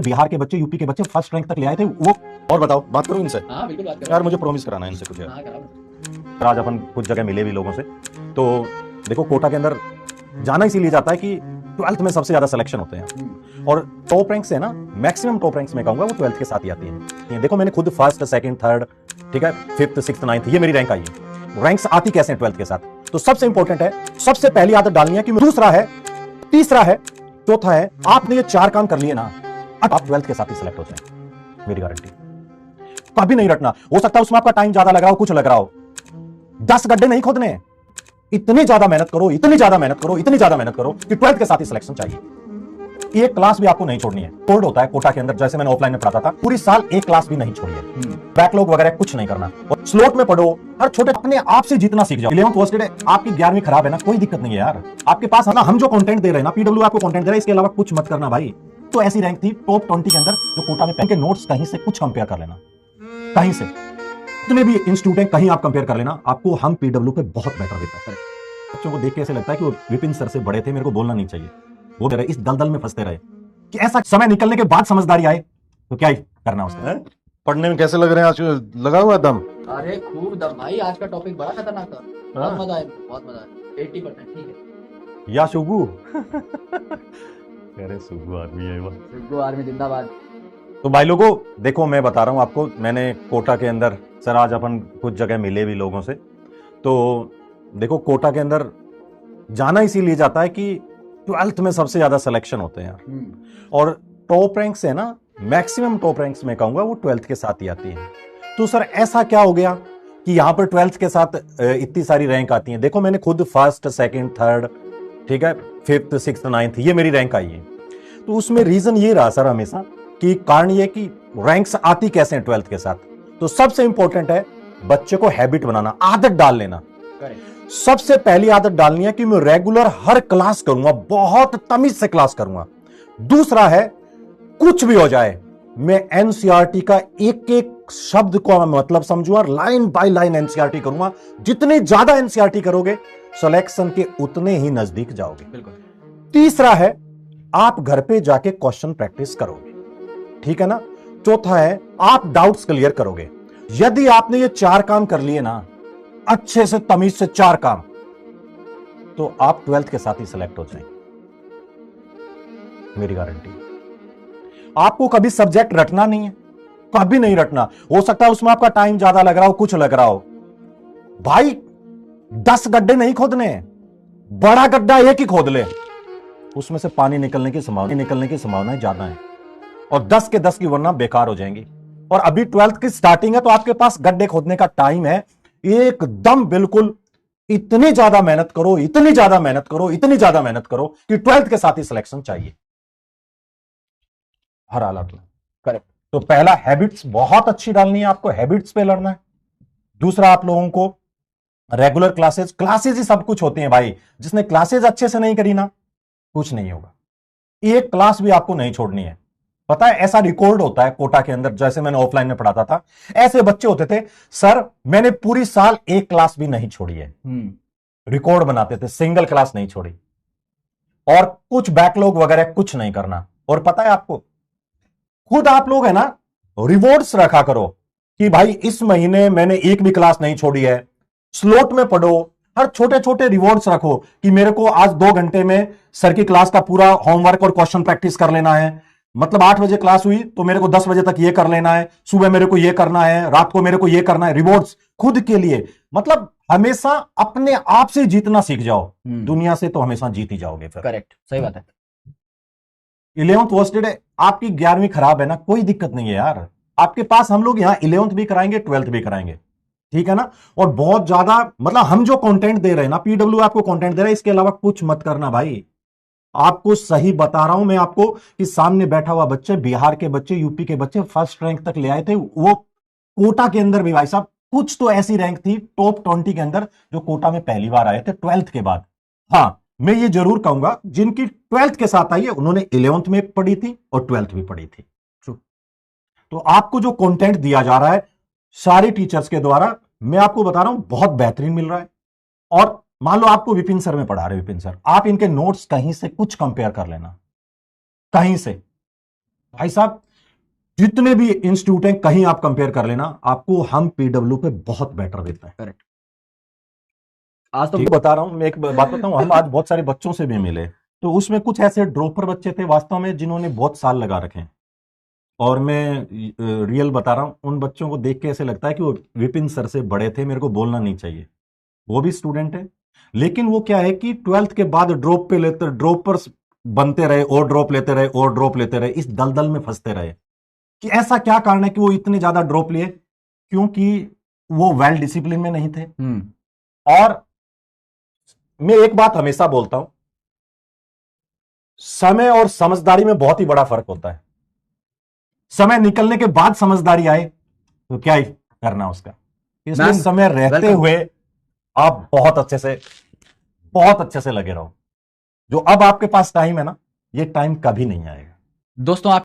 बिहार के बच्चे, यूपी के बच्चे फर्स्ट रैंक तक ले आए थे वो। और बताओ, बात करूं इनसे? हाँ बिल्कुल बात करो यार मुझे प्रॉमिस कराना है इनसे कुछ। हाँ कराओ। आज अपन कुछ जगह मिले भी लोगों से, तो देखो कोटा के अंदर जाना इसीलिए जाता है कि 12th में सबसे ज्यादा सिलेक्शन होते हैं, और टॉप रैंक से ना, मैक्सिमम टॉप रैंक्स में कहूंगा वो 12th के साथ ही आती है। देखो मैंने खुद फर्स्ट, सेकंड, थर्ड, ठीक है, 5th, 6th, 9th ये मेरी रैंक आई है। रैंक्स आती कैसे हैं 12th के साथ? तो सबसे इंपॉर्टेंट है, सबसे पहली आदत डालनी है कि दूसरा है, तीसरा है, चौथा है, आपने ये 4 काम कर लिए ना, आप 12th के साथ ही सिलेक्ट हो जाएंगे, मेरी गारंटी। कभी नहीं रटना, हो सकता है उसमें आपका टाइम ज्यादा लग रहा हो, कुछ लग रहा हो, 10 गड्ढे नहीं खोदने, इतनी ज्यादा मेहनत करो, इतनी ज्यादा मेहनत करो, इतनी ज्यादा मेहनत करो कि 12th के साथ ही सिलेक्शन चाहिए। एक क्लास भी आपको नहीं छोड़नी है। कोल्ड होता है कोटा के अंदर, जैसे मैंने ऑफलाइन में पढ़ाता था, पूरी साल एक क्लास भी नहीं छोड़ी है। बैकलॉग वगैरह कुछ नहीं करना, और स्लोट में पढ़ो, हर छोटे अपने आप से जीतना सीख जाओ। 11th फर्स्ट डे आपकी 11वीं खराब है ना, कोई दिक्कत नहीं है यार, आपके पास है ना, हम जो कंटेंट दे रहे हैं ना, पीडब्ल्यू आपको कंटेंट दे रहा है, इसके अलावा कुछ मत करना भाई। तो ऐसी रैंक थी टॉप 20 के अंदर जो कोटा में, के नोट्स कहीं से कुछ कंपेयर कर लेना, कहीं से, जितने भी इंस्टीट्यूट हैं कहीं आप कंपेयर कर लेना, आपको हम पीडब्ल्यू पे बहुत बेटर देता है। बच्चों को देख के ऐसे लगता है कि वो विपिन सर से बड़े थे, मेरे को बोलना नहीं चाहिए, वो रहे इस दलदल में फंसते रहे, कि ऐसा समय निकलने के बाद समझदारी आए तो क्या ही करना उसका। पढ़ने में कैसे लग रहे हैं आज? लगा हुआ दम? अरे खूब दम भाई, आज का टॉपिक बड़ा खतरनाक था, बहुत मजा आया, बहुत मजा आया। 80% ठीक है या शुगु अरे शुगु आदमी है वो, शुगु आर्मी जिंदाबाद। तो भाई लोगों देखो, मैं बता रहा हूं आपको, मैंने कोटा के अंदर, सर आज अपन कुछ जगह मिले भी लोगों से, तो देखो कोटा के अंदर जाना इसीलिए जाता है कि 12th में सबसे ज्यादा सिलेक्शन होते हैं यार, और टॉप रैंक से ना, मैक्सिमम टॉप रैंक्स में कहूंगा वो 12th के साथ ही आती है। तो सर ऐसा क्या हो गया कि यहां पर 12th के साथ इतनी सारी रैंक आती है? देखो मैंने खुद फर्स्ट, सेकंड, थर्ड, ठीक है, 5th, 6th, 9th ये मेरी रैंक आई है। तो उसमें रीजन ये रहा सर हमेशा, कि कारण ये कि रैंक्स आती कैसे हैं 12th के साथ। तो सबसे इंपॉर्टेंट है बच्चे को हैबिट बनाना, आदत डाल लेना। सबसे पहली आदत डालनी है कि मैं रेगुलर हर क्लास करूंगा, बहुत तमीज से क्लास करूंगा। दूसरा है, कुछ भी हो जाए मैं एनसीईआरटी का एक एक शब्द को मैं मतलब समझूंगा, लाइन बाय लाइन एनसीईआरटी करूंगा। जितनी ज्यादा एनसीईआरटी करोगे सिलेक्शन के उतने ही नजदीक जाओगे। बिल्कुल। तीसरा है, आप घर पे जाके क्वेश्चन प्रैक्टिस करोगे, ठीक है ना। चौथा है, आप डाउट्स क्लियर करोगे। यदि आपने ये 4 काम कर लिए ना, अच्छे से तमीज से 4 काम, तो आप 12th के साथ ही सिलेक्ट हो जाएंगे, मेरी गारंटी। आपको कभी सब्जेक्ट रटना नहीं है, कभी नहीं रटना। हो सकता है उसमें आपका टाइम ज्यादा लग रहा हो, कुछ लग रहा हो, भाई 10 गड्ढे नहीं खोदने, बड़ा गड्ढा एक ही खोद ले, उसमें से पानी निकलने की संभावना ज्यादा है, और 10 के 10 की वरना बेकार हो जाएंगी। और अभी 12th की स्टार्टिंग है, तो आपके पास गड्ढे खोदने का टाइम है एकदम बिल्कुल। इतनी ज्यादा मेहनत करो, इतनी ज्यादा मेहनत करो, इतनी ज्यादा मेहनत करो कि 12th के साथ ही सिलेक्शन चाहिए हर हालत में। करेक्ट। तो पहला, हैबिट्स बहुत अच्छी डालनी है आपको, हैबिट्स पे लड़ना है। दूसरा, आप लोगों को रेगुलर क्लासेस ही सब कुछ होती हैं भाई। जिसने क्लासेस अच्छे से नहीं करी ना, कुछ नहीं होगा। एक क्लास भी आपको नहीं छोड़नी है। पता है ऐसा रिकॉर्ड होता है कोटा के अंदर, जैसे मैंने ऑफलाइन में पढ़ाता था, ऐसे बच्चे होते थे, सर मैंने पूरी साल एक क्लास भी नहीं छोड़ी है, रिकॉर्ड बनाते थे, सिंगल क्लास नहीं छोड़ी, और कुछ बैकलॉग वगैरह कुछ नहीं करना। और पता है आपको, खुद आप लोग है ना, रिवॉर्ड्स रखा करो कि भाई इस महीने मैंने एक भी क्लास नहीं छोड़ी है। स्लोट में पढ़ो, हर छोटे छोटे रिवॉर्ड्स रखो कि मेरे को आज 2 घंटे में सर की क्लास का पूरा होमवर्क और क्वेश्चन प्रैक्टिस कर लेना है। मतलब 8 बजे क्लास हुई तो मेरे को 10 बजे तक ये कर लेना है, सुबह मेरे को ये करना है, रात को मेरे को ये करना है। रिवॉर्ड्स खुद के लिए, मतलब हमेशा अपने आप से जीतना सीख जाओ, दुनिया से तो हमेशा जीत ही जाओगे फिर। करेक्ट, सही बात है। 11th फर्स्ट डे आपकी 11वीं खराब है ना, कोई दिक्कत नहीं है यार, आपके पास हम लोग यहां 11th भी कराएंगे, 12th भी कराएंगे, ठीक है ना। और बहुत ज्यादा, मतलब हम जो कंटेंट दे रहे हैं ना, पीडब्ल्यू आपको कंटेंट दे रहा है, इसके अलावा कुछ मत करना भाई। आपको सही बता रहा हूं मैं आपको कि सामने बैठा हुआ बच्चे, बिहार के बच्चे, यूपी के बच्चे फर्स्ट रैंक तक ले आए थे। वो कोटा के अंदर भी भाई साहब, कुछ तो ऐसी रैंक थी टॉप 20 के अंदर जो कोटा में पहली बार आए थे 12th के बाद। हाँ, मैं ये जरूर कहूंगा जिनकी 12th के साथ आई है उन्होंने 11th में पढ़ी थी और 12th भी पढ़ी थी। तो आपको जो कंटेंट दिया जा रहा है सारे टीचर्स के द्वारा, मैं आपको बता रहा हूं बहुत बेहतरीन मिल रहा है। और मान लो आपको विपिन सर में पढ़ा रहे, विपिन सर आप इनके नोट्स कहीं से कुछ कंपेयर कर लेना, कहीं से, भाई साहब जितने भी इंस्टीट्यूट हैं कहीं आप कंपेयर कर लेना, आपको हम पीडब्ल्यू पे बहुत बेटर देते हैं। करेक्ट। आज तो ठीक बता रहा हूं, मैं एक बात बताऊं, हम आज बहुत सारे बच्चों से भी मिले, तो उसमें कुछ ऐसे ड्रॉपर बच्चे थे वास्तव में जिन्होंने बहुत साल लगा रखे हैं, और मैं रियल बता रहा हूं, उन बच्चों को देख के ऐसे लगता है कि वो विपिन सर से बड़े थे, मेरे को बोलना नहीं चाहिए, वो भी स्टूडेंट है, लेकिन वो क्या है कि 12th के बाद ड्रॉप पे लेते, ड्रॉपर्स बनते रहे और ड्रॉप लेते रहे और ड्रॉप लेते रहे, इस दलदल में फंसते रहे कि ऐसा क्या कारण है कि वो इतने ज्यादा ड्रॉप लिए, क्योंकि वो वेल डिसिप्लिन में नहीं थे। और मैं एक बात हमेशा बोलता हूं, समय और समझदारी में बहुत ही बड़ा फर्क होता है। समय निकलने के बाद समझदारी आए तो क्या ही करना उसका, इसलिए मैम, समय रहते welcome. हुए आप बहुत अच्छे से लगे रहो। जो अब आपके पास टाइम है ना, ये टाइम कभी नहीं आएगा। दोस्तों आप